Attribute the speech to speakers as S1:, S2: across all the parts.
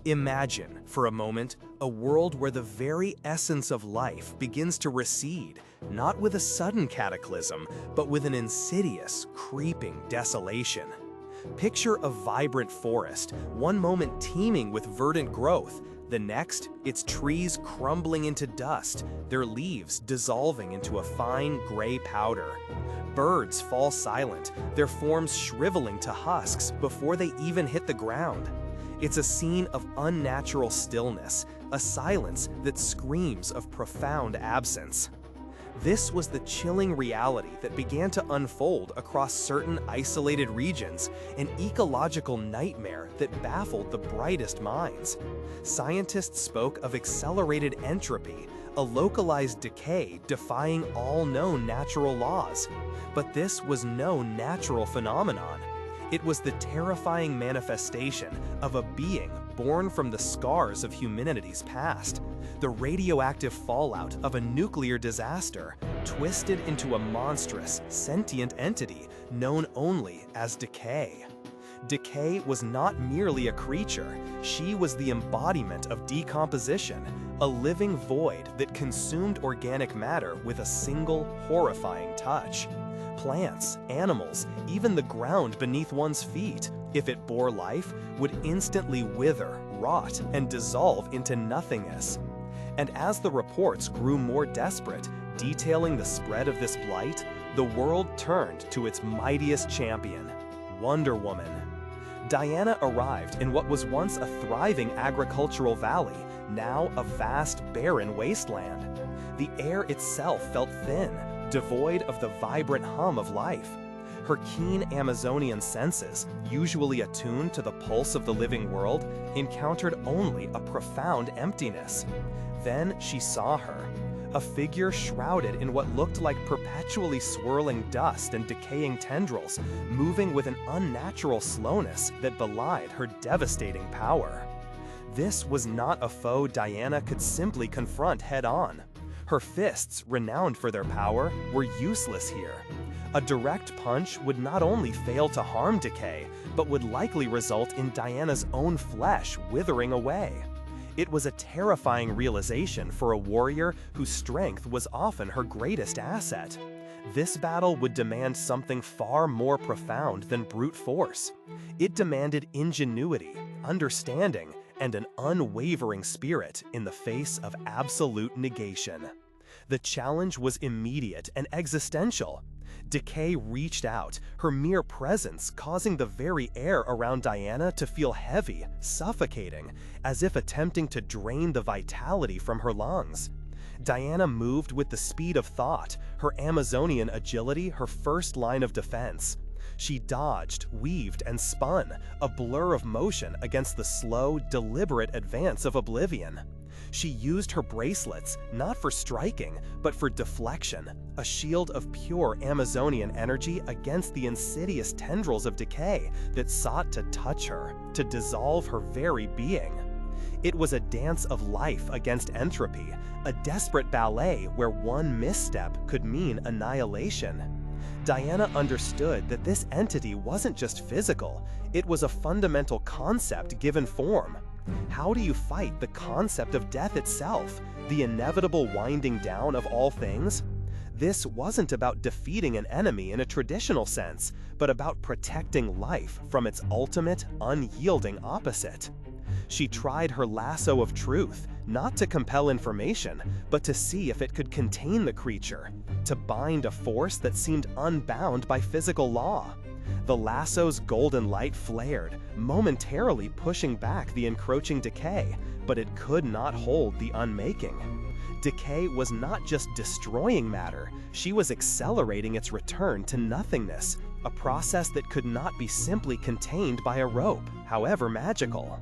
S1: Imagine, for a moment, a world where the very essence of life begins to recede, not with a sudden cataclysm, but with an insidious, creeping desolation. Picture a vibrant forest, one moment teeming with verdant growth, the next, its trees crumbling into dust, their leaves dissolving into a fine gray powder. Birds fall silent, their forms shriveling to husks before they even hit the ground. It's a scene of unnatural stillness, a silence that screams of profound absence. This was the chilling reality that began to unfold across certain isolated regions, an ecological nightmare that baffled the brightest minds. Scientists spoke of accelerated entropy, a localized decay defying all known natural laws. But this was no natural phenomenon. It was the terrifying manifestation of a being born from the scars of humanity's past, the radioactive fallout of a nuclear disaster, twisted into a monstrous, sentient entity known only as decay. Decay was not merely a creature, she was the embodiment of decomposition, a living void that consumed organic matter with a single, horrifying touch. Plants, animals, even the ground beneath one's feet, if it bore life, would instantly wither, rot, and dissolve into nothingness. And as the reports grew more desperate, detailing the spread of this blight, the world turned to its mightiest champion, Wonder Woman. Diana arrived in what was once a thriving agricultural valley, now a vast, barren wasteland. The air itself felt thin, devoid of the vibrant hum of life. Her keen Amazonian senses, usually attuned to the pulse of the living world, encountered only a profound emptiness. Then she saw her, a figure shrouded in what looked like perpetually swirling dust and decaying tendrils, moving with an unnatural slowness that belied her devastating power. This was not a foe Diana could simply confront head-on. Her fists, renowned for their power, were useless here. A direct punch would not only fail to harm Decay, but would likely result in Diana's own flesh withering away. It was a terrifying realization for a warrior whose strength was often her greatest asset. This battle would demand something far more profound than brute force. It demanded ingenuity, understanding, and an unwavering spirit in the face of absolute negation. The challenge was immediate and existential. Decay reached out, her mere presence causing the very air around Diana to feel heavy, suffocating, as if attempting to drain the vitality from her lungs. Diana moved with the speed of thought, her Amazonian agility her first line of defense. She dodged, weaved, and spun, a blur of motion against the slow, deliberate advance of oblivion. She used her bracelets, not for striking, but for deflection, a shield of pure Amazonian energy against the insidious tendrils of decay that sought to touch her, to dissolve her very being. It was a dance of life against entropy, a desperate ballet where one misstep could mean annihilation. Diana understood that this entity wasn't just physical, it was a fundamental concept given form. How do you fight the concept of death itself, the inevitable winding down of all things? This wasn't about defeating an enemy in a traditional sense, but about protecting life from its ultimate, unyielding opposite. She tried her lasso of truth, not to compel information, but to see if it could contain the creature, to bind a force that seemed unbound by physical law. The lasso's golden light flared, momentarily pushing back the encroaching decay, but it could not hold the unmaking. Decay was not just destroying matter, she was accelerating its return to nothingness, a process that could not be simply contained by a rope, however magical.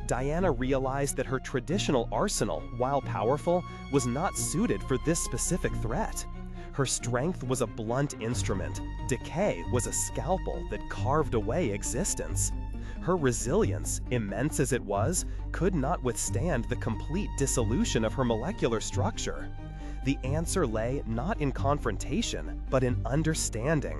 S1: Diana realized that her traditional arsenal, while powerful, was not suited for this specific threat. Her strength was a blunt instrument, decay was a scalpel that carved away existence. Her resilience, immense as it was, could not withstand the complete dissolution of her molecular structure. The answer lay not in confrontation, but in understanding.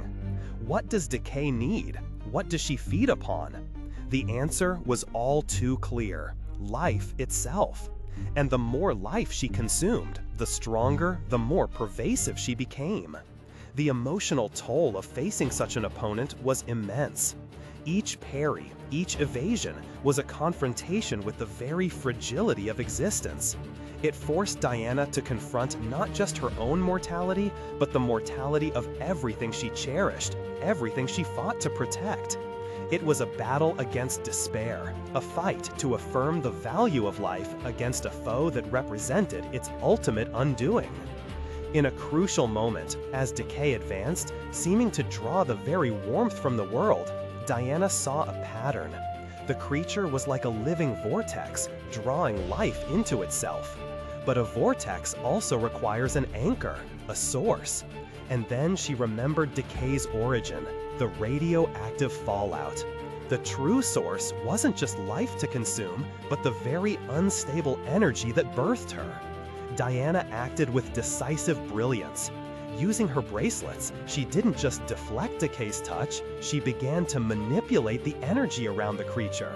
S1: What does decay need? What does she feed upon? The answer was all too clear:
S2: life itself. And the more life she consumed, the stronger, the more pervasive she became. The emotional toll of facing such an opponent was immense. Each parry, each evasion, was a confrontation with the very fragility of existence. It forced Diana to confront not just her own mortality, but the mortality of everything she cherished, everything she fought to protect. It was a battle against despair, a fight to affirm the value of life against a foe that represented its ultimate undoing. In a crucial moment, as decay advanced, seeming to draw the very warmth from the world, Diana saw a pattern. The creature was like a living vortex, drawing life into itself. But a vortex also requires an anchor, a source. And then she remembered decay's origin, the radioactive fallout. The true source wasn't just life to consume, but the very unstable energy that birthed her. Diana acted with decisive brilliance. Using her bracelets, she didn't just deflect decay's touch, she began to manipulate the energy around the creature.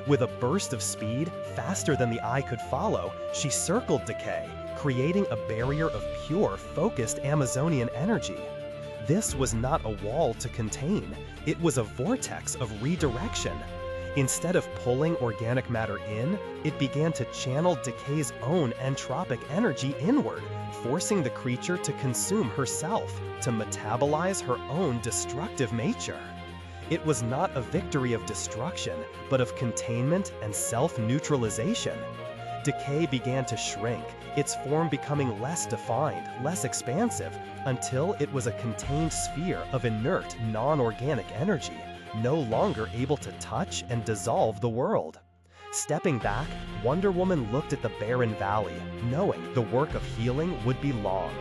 S2: With a burst of speed, faster than the eye could follow, she circled decay, creating a barrier of pure, focused Amazonian energy. This was not a wall to contain, it was a vortex of redirection. Instead of pulling organic matter in, it began to channel decay's own entropic energy inward, forcing the creature to consume herself, to metabolize her own destructive nature. It was not a victory of destruction, but of containment and self-neutralization. Decay began to shrink, its form becoming less defined, less expansive, until it was a contained sphere of inert, non-organic energy, no longer able to touch and dissolve the world. Stepping back, Wonder Woman looked at the barren valley, knowing the work of healing would be long.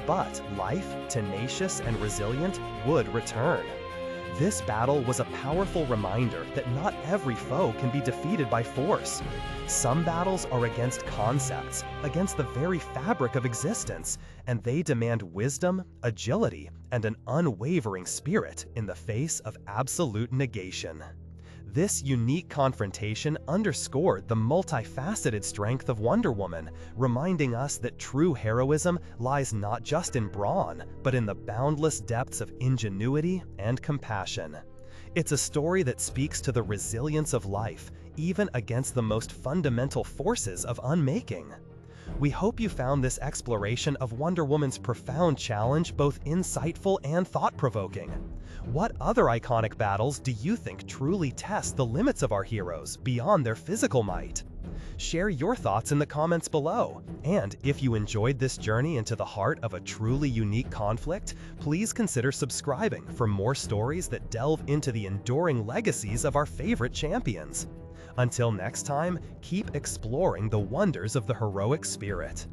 S2: But life, tenacious and resilient, would return. This battle was a powerful reminder that not every foe can be defeated by force. Some battles are against concepts, against the very fabric of existence, and they demand wisdom, agility, and an unwavering spirit in the face of absolute negation. This unique confrontation underscored the multifaceted strength of Wonder Woman, reminding us that true heroism lies not just in brawn, but in the boundless depths of ingenuity and compassion. It's a story that speaks to the resilience of life, even against the most fundamental forces of unmaking. We hope you found this exploration of Wonder Woman's profound challenge both insightful and thought-provoking. What other iconic battles do you think truly test the limits of our heroes beyond their physical might? Share your thoughts in the comments below. And if you enjoyed this journey into the heart of a truly unique conflict, please consider subscribing for more stories that delve into the enduring legacies of our favorite champions. Until next time, keep exploring the wonders of the heroic spirit.